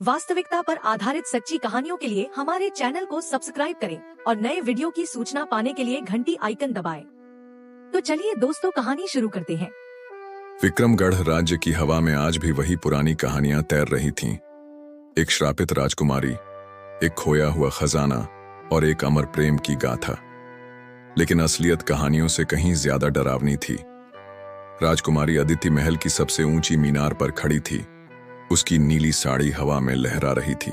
वास्तविकता पर आधारित सच्ची कहानियों के लिए हमारे चैनल को सब्सक्राइब करें और नए वीडियो की सूचना पाने के लिए घंटी आइकन दबाएं। तो चलिए दोस्तों, कहानी शुरू करते हैं। विक्रमगढ़ राज्य की हवा में आज भी वही पुरानी कहानियां तैर रही थीं। एक श्रापित राजकुमारी, एक खोया हुआ खजाना और एक अमर प्रेम की गाथा। लेकिन असलियत कहानियों से कहीं ज्यादा डरावनी थी। राजकुमारी अदिति महल की सबसे ऊंची मीनार पर खड़ी थी। उसकी नीली साड़ी हवा में लहरा रही थी।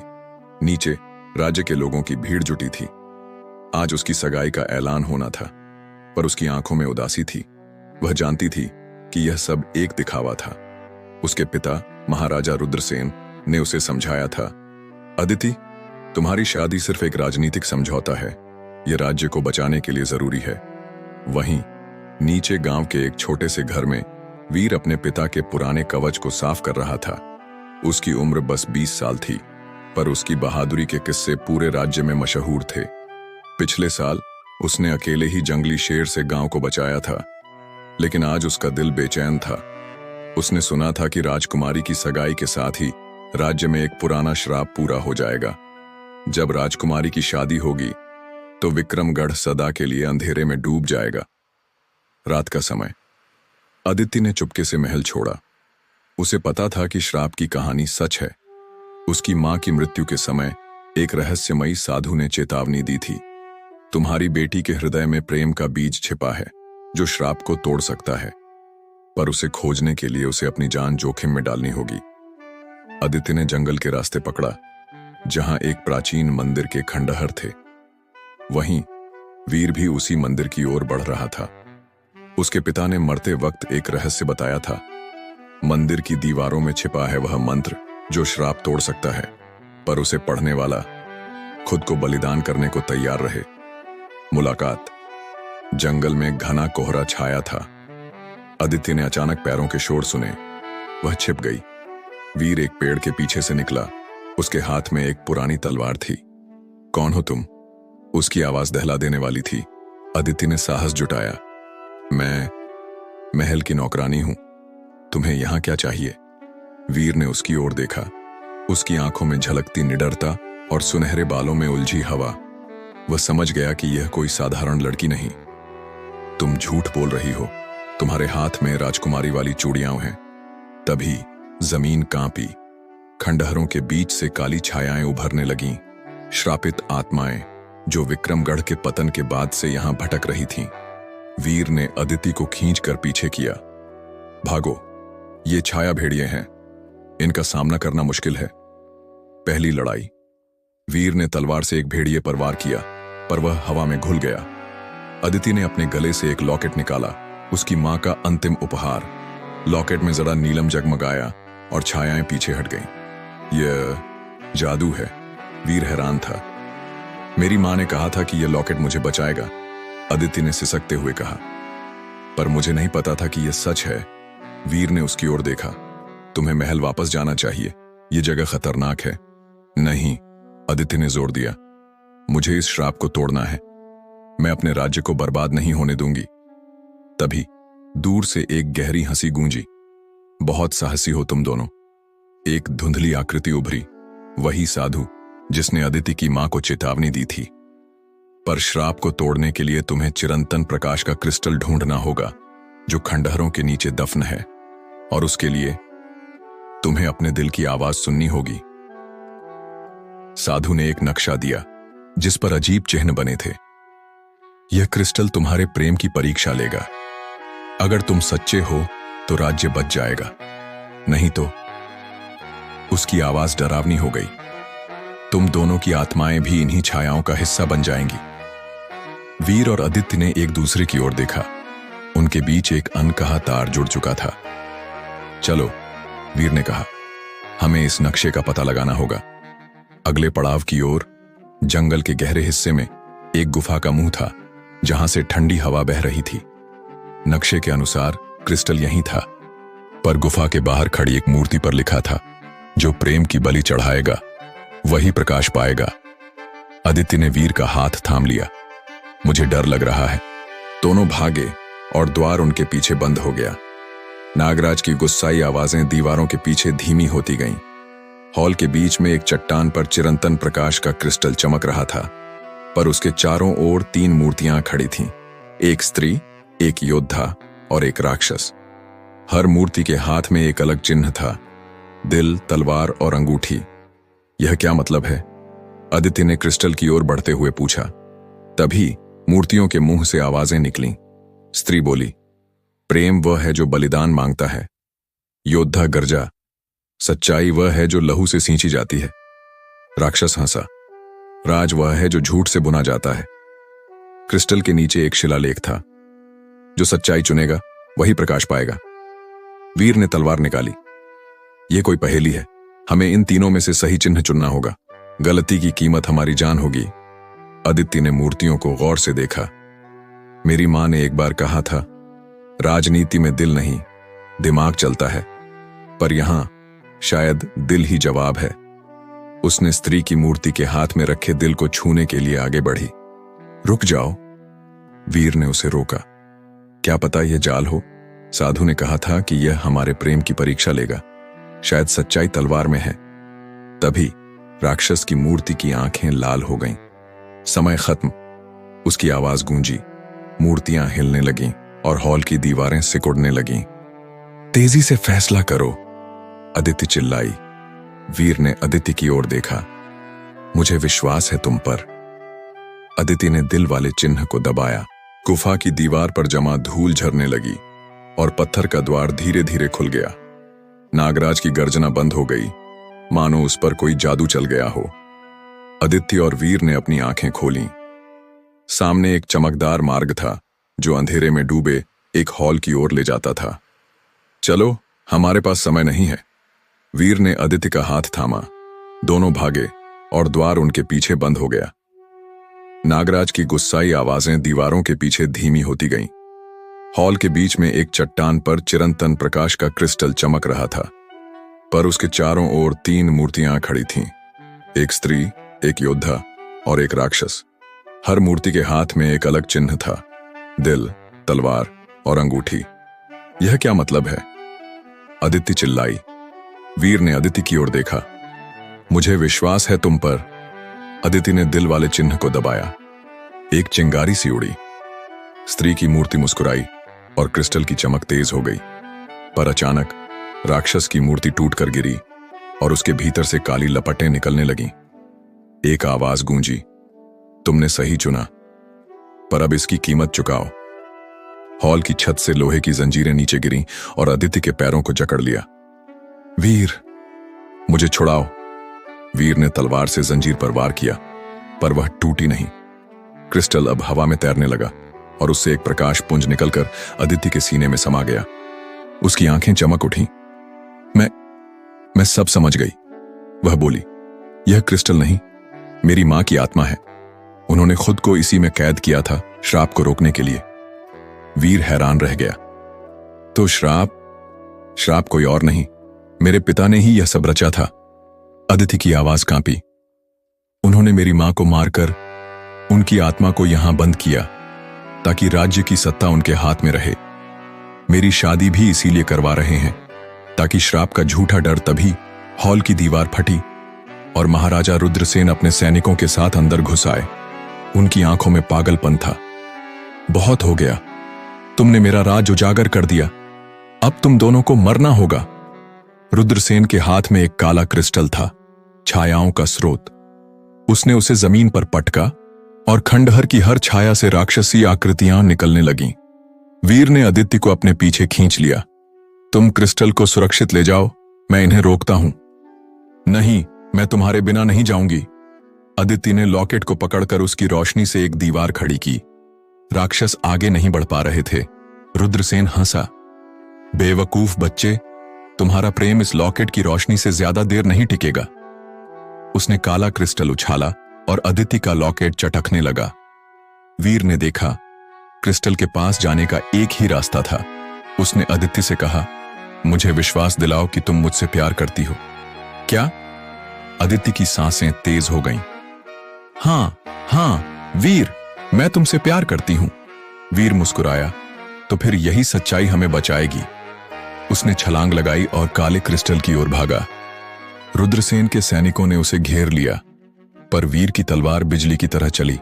नीचे राज्य के लोगों की भीड़ जुटी थी। आज उसकी सगाई का ऐलान होना था, पर उसकी आंखों में उदासी थी। वह जानती थी कि यह सब एक दिखावा था। उसके पिता महाराजा रुद्रसेन ने उसे समझाया था, अदिति, तुम्हारी शादी सिर्फ एक राजनीतिक समझौता है। यह राज्य को बचाने के लिए जरूरी है। वहीं नीचे गांव के एक छोटे से घर में वीर अपने पिता के पुराने कवच को साफ कर रहा था। उसकी उम्र बस 20 साल थी, पर उसकी बहादुरी के किस्से पूरे राज्य में मशहूर थे। पिछले साल उसने अकेले ही जंगली शेर से गांव को बचाया था, लेकिन आज उसका दिल बेचैन था। उसने सुना था कि राजकुमारी की सगाई के साथ ही राज्य में एक पुराना श्राप पूरा हो जाएगा। जब राजकुमारी की शादी होगी तो विक्रमगढ़ सदा के लिए अंधेरे में डूब जाएगा। रात का समय। अदिति ने चुपके से महल छोड़ा। उसे पता था कि श्राप की कहानी सच है। उसकी मां की मृत्यु के समय एक रहस्यमयी साधु ने चेतावनी दी थी, तुम्हारी बेटी के हृदय में प्रेम का बीज छिपा है जो श्राप को तोड़ सकता है, पर उसे खोजने के लिए उसे अपनी जान जोखिम में डालनी होगी। अदिति ने जंगल के रास्ते पकड़ा, जहां एक प्राचीन मंदिर के खंडहर थे। वहीं वीर भी उसी मंदिर की ओर बढ़ रहा था। उसके पिता ने मरते वक्त एक रहस्य बताया था। मंदिर की दीवारों में छिपा है वह मंत्र जो श्राप तोड़ सकता है, पर उसे पढ़ने वाला खुद को बलिदान करने को तैयार रहे। मुलाकात। जंगल में घना कोहरा छाया था। अदिति ने अचानक पैरों के शोर सुने। वह छिप गई। वीर एक पेड़ के पीछे से निकला। उसके हाथ में एक पुरानी तलवार थी। कौन हो तुम? उसकी आवाज दहला देने वाली थी। अदिति ने साहस जुटाया, मैं महल की नौकरानी हूं। तुम्हें यहां क्या चाहिए? वीर ने उसकी ओर देखा। उसकी आंखों में झलकती निडरता और सुनहरे बालों में उलझी हवा। वह समझ गया कि यह कोई साधारण लड़की नहीं। तुम झूठ बोल रही हो। तुम्हारे हाथ में राजकुमारी वाली चूड़ियां हैं। तभी जमीन कांपी। खंडहरों के बीच से काली छायाएं उभरने लगीं। श्रापित आत्माएं जो विक्रमगढ़ के पतन के बाद से यहां भटक रही थीं। वीर ने अदिति को खींचकर पीछे किया। भागो, ये छाया भेड़िए हैं। इनका सामना करना मुश्किल है। पहली लड़ाई। वीर ने तलवार से एक भेड़िए पर वार किया, पर वह हवा में घुल गया। अदिति ने अपने गले से एक लॉकेट निकाला, उसकी मां का अंतिम उपहार। लॉकेट में जरा नीलम जगमगाया और छायाएं पीछे हट गईं। यह जादू है। वीर हैरान था। मेरी मां ने कहा था कि यह लॉकेट मुझे बचाएगा, अदिति ने सिसकते हुए कहा, पर मुझे नहीं पता था कि यह सच है। वीर ने उसकी ओर देखा। तुम्हें महल वापस जाना चाहिए। यह जगह खतरनाक है। नहीं, अदिति ने जोर दिया, मुझे इस श्राप को तोड़ना है। मैं अपने राज्य को बर्बाद नहीं होने दूंगी। तभी दूर से एक गहरी हंसी गूंजी। बहुत साहसी हो तुम दोनों। एक धुंधली आकृति उभरी, वही साधु जिसने अदिति की मां को चेतावनी दी थी। पर श्राप को तोड़ने के लिए तुम्हें चिरंतन प्रकाश का क्रिस्टल ढूंढना होगा जो खंडहरों के नीचे दफन है, और उसके लिए तुम्हें अपने दिल की आवाज सुननी होगी। साधु ने एक नक्शा दिया जिस पर अजीब चिन्ह बने थे। यह क्रिस्टल तुम्हारे प्रेम की परीक्षा लेगा। अगर तुम सच्चे हो तो राज्य बच जाएगा, नहीं तो। उसकी आवाज डरावनी हो गई। तुम दोनों की आत्माएं भी इन्हीं छायाओं का हिस्सा बन जाएंगी। वीर और अदिति ने एक दूसरे की ओर देखा। उनके बीच एक अनकहा तार जुड़ चुका था। चलो, वीर ने कहा, हमें इस नक्शे का पता लगाना होगा। अगले पड़ाव की ओर जंगल के गहरे हिस्से में एक गुफा का मुंह था, जहां से ठंडी हवा बह रही थी। नक्शे के अनुसार क्रिस्टल यहीं था, पर गुफा के बाहर खड़ी एक मूर्ति पर लिखा था, जो प्रेम की बलि चढ़ाएगा वही प्रकाश पाएगा। अदिति ने वीर का हाथ थाम लिया। मुझे डर लग रहा है। दोनों भागे और द्वार उनके पीछे बंद हो गया। नागराज की गुस्साई आवाजें दीवारों के पीछे धीमी होती गईं। हॉल के बीच में एक चट्टान पर चिरंतन प्रकाश का क्रिस्टल चमक रहा था, पर उसके चारों ओर 3 मूर्तियां खड़ी थीं, एक स्त्री, एक योद्धा और एक राक्षस। हर मूर्ति के हाथ में एक अलग चिन्ह था, दिल, तलवार और अंगूठी। यह क्या मतलब है? अदिति ने क्रिस्टल की ओर बढ़ते हुए पूछा। तभी मूर्तियों के मुंह से आवाजें निकलीं। स्त्री बोली, प्रेम वह है जो बलिदान मांगता है। योद्धा गरजा, सच्चाई वह है जो लहू से सींची जाती है। राक्षस हंसा, राज वह है जो झूठ से बुना जाता है। क्रिस्टल के नीचे एक शिलालेख था, जो सच्चाई चुनेगा वही प्रकाश पाएगा। वीर ने तलवार निकाली। यह कोई पहेली है, हमें इन तीनों में से सही चिन्ह चुनना होगा। गलती की कीमत हमारी जान होगी। अदिति ने मूर्तियों को गौर से देखा। मेरी मां ने एक बार कहा था, राजनीति में दिल नहीं, दिमाग चलता है, पर यहां शायद दिल ही जवाब है। उसने स्त्री की मूर्ति के हाथ में रखे दिल को छूने के लिए आगे बढ़ी। रुक जाओ, वीर ने उसे रोका। क्या पता यह जाल हो? साधु ने कहा था कि यह हमारे प्रेम की परीक्षा लेगा। शायद सच्चाई तलवार में है। तभी राक्षस की मूर्ति की आंखें लाल हो गईं। समय खत्म। उसकी आवाज गूंजी, मूर्तियां हिलने लगीं और हॉल की दीवारें सिकुड़ने लगीं। तेजी से फैसला करो, अदिति चिल्लाई। वीर ने अदिति की ओर देखा। मुझे विश्वास है तुम पर। अदिति ने दिल वाले चिन्ह को दबाया। गुफा की दीवार पर जमा धूल झरने लगी और पत्थर का द्वार धीरे धीरे खुल गया। नागराज की गर्जना बंद हो गई, मानो उस पर कोई जादू चल गया हो। अदिति और वीर ने अपनी आंखें खोलीं। सामने एक चमकदार मार्ग था, जो अंधेरे में डूबे एक हॉल की ओर ले जाता था। चलो, हमारे पास समय नहीं है। वीर ने अदिति का हाथ थामा। दोनों भागे और द्वार उनके पीछे बंद हो गया। नागराज की गुस्साई आवाजें दीवारों के पीछे धीमी होती गईं। हॉल के बीच में एक चट्टान पर चिरंतन प्रकाश का क्रिस्टल चमक रहा था, पर उसके चारों ओर 3 मूर्तियां खड़ी थीं, एक स्त्री, एक योद्धा और एक राक्षस। हर मूर्ति के हाथ में एक अलग चिन्ह था, दिल, तलवार और अंगूठी। यह क्या मतलब है? अदिति चिल्लाई। वीर ने अदिति की ओर देखा। मुझे विश्वास है तुम पर। अदिति ने दिल वाले चिन्ह को दबाया। एक चिंगारी सी उड़ी। स्त्री की मूर्ति मुस्कुराई और क्रिस्टल की चमक तेज हो गई। पर अचानक राक्षस की मूर्ति टूटकर गिरी और उसके भीतर से काली लपटें निकलने लगीं। एक आवाज गूंजी, तुमने सही चुना, पर अब इसकी कीमत चुकाओ। हॉल की छत से लोहे की जंजीरें नीचे गिरीं और अदिति के पैरों को जकड़ लिया। वीर, मुझे छुड़ाओ। वीर ने तलवार से जंजीर पर वार किया, पर वह टूटी नहीं। क्रिस्टल अब हवा में तैरने लगा और उससे एक प्रकाश पुंज निकलकर अदिति के सीने में समा गया। उसकी आंखें चमक उठीं। मैं सब समझ गई, वह बोली। यह क्रिस्टल नहीं, मेरी मां की आत्मा है। उन्होंने खुद को इसी में कैद किया था, श्राप को रोकने के लिए। वीर हैरान रह गया। तो श्राप कोई और नहीं, मेरे पिता ने ही यह सब रचा था। अदिति की आवाज कांपी। उन्होंने मेरी मां को मारकर उनकी आत्मा को यहां बंद किया, ताकि राज्य की सत्ता उनके हाथ में रहे। मेरी शादी भी इसीलिए करवा रहे हैं, ताकि श्राप का झूठा डर। तभी हॉल की दीवार फटी और महाराजा रुद्रसेन अपने सैनिकों के साथ अंदर घुस आए। उनकी आंखों में पागलपन था। बहुत हो गया, तुमने मेरा राज उजागर कर दिया। अब तुम दोनों को मरना होगा। रुद्रसेन के हाथ में एक काला क्रिस्टल था, छायाओं का स्रोत। उसने उसे जमीन पर पटका और खंडहर की हर छाया से राक्षसी आकृतियां निकलने लगीं। वीर ने अदिति को अपने पीछे खींच लिया। तुम क्रिस्टल को सुरक्षित ले जाओ, मैं इन्हें रोकता हूं। नहीं, मैं तुम्हारे बिना नहीं जाऊंगी। अदिति ने लॉकेट को पकड़कर उसकी रोशनी से एक दीवार खड़ी की। राक्षस आगे नहीं बढ़ पा रहे थे। रुद्रसेन हंसा। बेवकूफ बच्चे, तुम्हारा प्रेम इस लॉकेट की रोशनी से ज्यादा देर नहीं टिकेगा। उसने काला क्रिस्टल उछाला और अदिति का लॉकेट चटकने लगा। वीर ने देखा, क्रिस्टल के पास जाने का एक ही रास्ता था। उसने अदिति से कहा, मुझे विश्वास दिलाओ कि तुम मुझसे प्यार करती हो। क्या? अदिति की सांसें तेज हो गईं। हाँ, वीर, मैं तुमसे प्यार करती हूं। वीर मुस्कुराया। तो फिर यही सच्चाई हमें बचाएगी। उसने छलांग लगाई और काले क्रिस्टल की ओर भागा। रुद्रसेन के सैनिकों ने उसे घेर लिया, पर वीर की तलवार बिजली की तरह चली।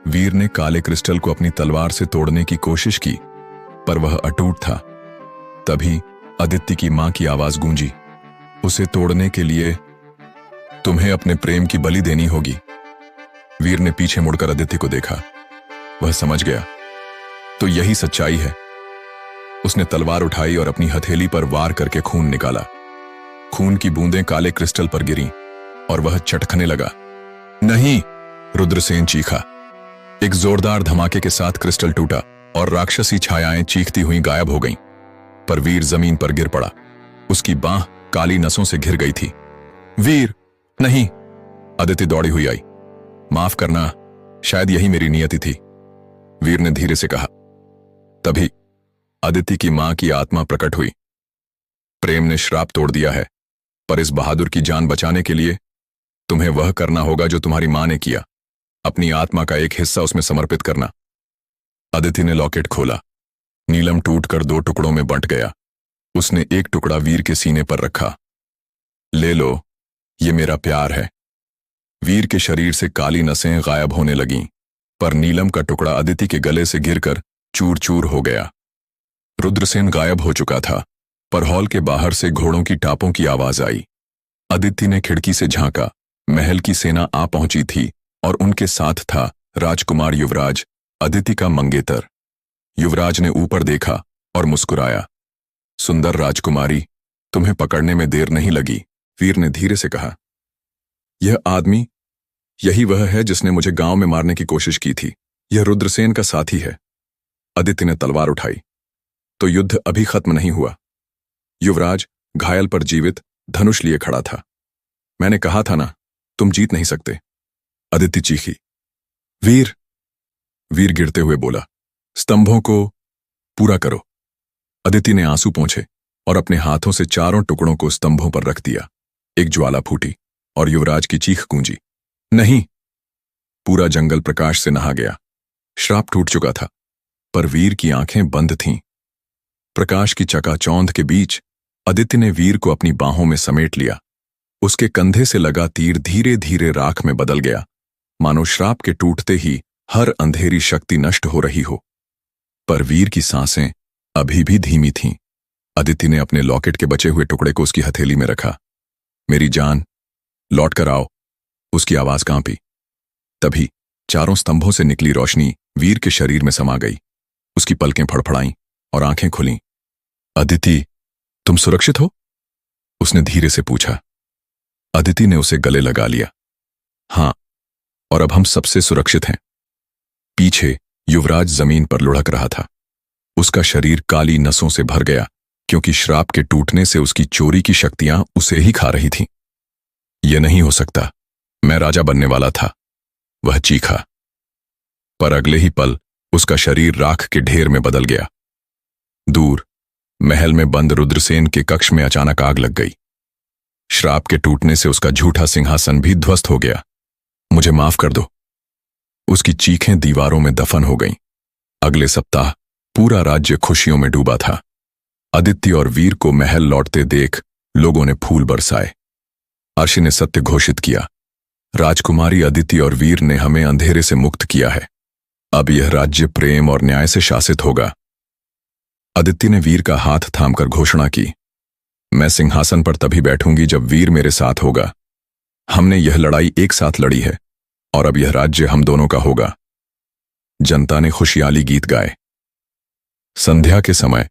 वीर ने काले क्रिस्टल को अपनी तलवार से तोड़ने की कोशिश की, पर वह अटूट था। तभी आदित्य की मां की आवाज गूंजी, उसे तोड़ने के लिए तुम्हें अपने प्रेम की बलि देनी होगी। वीर ने पीछे मुड़कर आदित्य को देखा। वह समझ गया, तो यही सच्चाई है। उसने तलवार उठाई और अपनी हथेली पर वार करके खून निकाला। खून की बूंदें काले क्रिस्टल पर गिरीं और वह चटकने लगा। नहीं! रुद्रसेन चीखा। एक जोरदार धमाके के साथ क्रिस्टल टूटा और राक्षसी छायाएं चीखती हुई गायब हो गईं। पर वीर जमीन पर गिर पड़ा। उसकी बांह काली नसों से घिर गई थी। वीर, नहीं! आदित्य दौड़ी हुई आई। माफ करना, शायद यही मेरी नियति थी, वीर ने धीरे से कहा। तभी आदित्य की मां की आत्मा प्रकट हुई। प्रेम ने श्राप तोड़ दिया है, पर इस बहादुर की जान बचाने के लिए तुम्हें वह करना होगा जो तुम्हारी मां ने किया, अपनी आत्मा का एक हिस्सा उसमें समर्पित करना। आदित्य ने लॉकेट खोला। नीलम टूटकर 2 टुकड़ों में बंट गया। उसने एक टुकड़ा वीर के सीने पर रखा। ले लो, ये मेरा प्यार है। वीर के शरीर से काली नसें गायब होने लगीं, पर नीलम का टुकड़ा आदित्य के गले से गिरकर चूर चूर हो गया। रुद्रसेन गायब हो चुका था, पर हॉल के बाहर से घोड़ों की टापों की आवाज आई। आदित्य ने खिड़की से झांका। महल की सेना आ पहुंची थी और उनके साथ था राजकुमार युवराज, आदित्य का मंगेतर। युवराज ने ऊपर देखा और मुस्कुराया। सुंदर राजकुमारी, तुम्हें पकड़ने में देर नहीं लगी, वीर ने धीरे से कहा। यह आदमी, यही वह है जिसने मुझे गांव में मारने की कोशिश की थी। यह रुद्रसेन का साथी है। आदित्य ने तलवार उठाई। तो युद्ध अभी खत्म नहीं हुआ। युवराज घायल पर जीवित धनुष लिए खड़ा था। मैंने कहा था ना, तुम जीत नहीं सकते, आदित्य चीखी। वीर! वीर गिरते हुए बोला, स्तंभों को पूरा करो। आदित्य ने आंसू पोंछे और अपने हाथों से चारों टुकड़ों को स्तंभों पर रख दिया। एक ज्वाला फूटी और युवराज की चीख गूंजी। नहीं! पूरा जंगल प्रकाश से नहा गया। श्राप टूट चुका था, पर वीर की आंखें बंद थीं। प्रकाश की चकाचौंध के बीच आदित्य ने वीर को अपनी बाहों में समेट लिया। उसके कंधे से लगा तीर धीरे धीरे राख में बदल गया, मानो श्राप के टूटते ही हर अंधेरी शक्ति नष्ट हो रही हो। पर वीर की सांसें अभी भी धीमी थीं। आदित्य ने अपने लॉकेट के बचे हुए टुकड़े को उसकी हथेली में रखा। मेरी जान, लौट कर आओ, उसकी आवाज कांपी। तभी चारों स्तंभों से निकली रोशनी वीर के शरीर में समा गई। उसकी पलकें फड़फड़ाईं और आंखें खुलीं। अदिति, तुम सुरक्षित हो? उसने धीरे से पूछा। अदिति ने उसे गले लगा लिया। हां, और अब हम सबसे सुरक्षित हैं। पीछे युवराज जमीन पर लुढ़क रहा था। उसका शरीर काली नसों से भर गया, क्योंकि श्राप के टूटने से उसकी चोरी की शक्तियां उसे ही खा रही थीं। यह नहीं हो सकता, मैं राजा बनने वाला था, वह चीखा। पर अगले ही पल उसका शरीर राख के ढेर में बदल गया। दूर महल में बंद रुद्रसेन के कक्ष में अचानक आग लग गई। श्राप के टूटने से उसका झूठा सिंहासन भी ध्वस्त हो गया। मुझे माफ कर दो। उसकी चीखें दीवारों में दफन हो गईं। अगले सप्ताह पूरा राज्य खुशियों में डूबा था। आदित्य और वीर को महल लौटते देख लोगों ने फूल बरसाए। अर्शी ने सत्य घोषित किया, राजकुमारी अदिति और वीर ने हमें अंधेरे से मुक्त किया है। अब यह राज्य प्रेम और न्याय से शासित होगा। अदिति ने वीर का हाथ थामकर घोषणा की, मैं सिंहासन पर तभी बैठूंगी जब वीर मेरे साथ होगा। हमने यह लड़ाई एक साथ लड़ी है और अब यह राज्य हम दोनों का होगा। जनता ने खुशहाली गीत गाए। संध्या के समय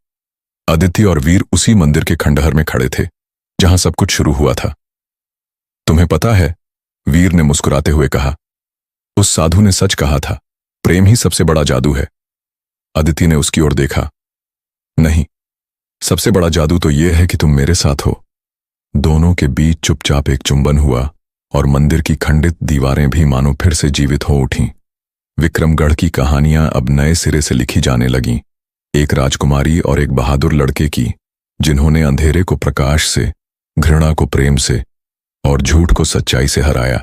अदिति और वीर उसी मंदिर के खंडहर में खड़े थे जहां सब कुछ शुरू हुआ था। तुम्हें पता है, वीर ने मुस्कुराते हुए कहा, उस साधु ने सच कहा था, प्रेम ही सबसे बड़ा जादू है। अदिति ने उसकी ओर देखा। नहीं, सबसे बड़ा जादू तो यह है कि तुम मेरे साथ हो। दोनों के बीच चुपचाप एक चुंबन हुआ और मंदिर की खंडित दीवारें भी मानो फिर से जीवित हो उठीं। विक्रमगढ़ की कहानियां अब नए सिरे से लिखी जाने लगीं, एक राजकुमारी और एक बहादुर लड़के की, जिन्होंने अंधेरे को प्रकाश से, घृणा को प्रेम से और झूठ को सच्चाई से हराया।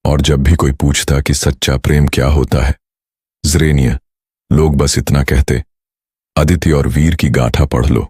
और जब भी कोई पूछता कि सच्चा प्रेम क्या होता है, ज़रेनिया, लोग बस इतना कहते, अदिति और वीर की गाथा पढ़ लो।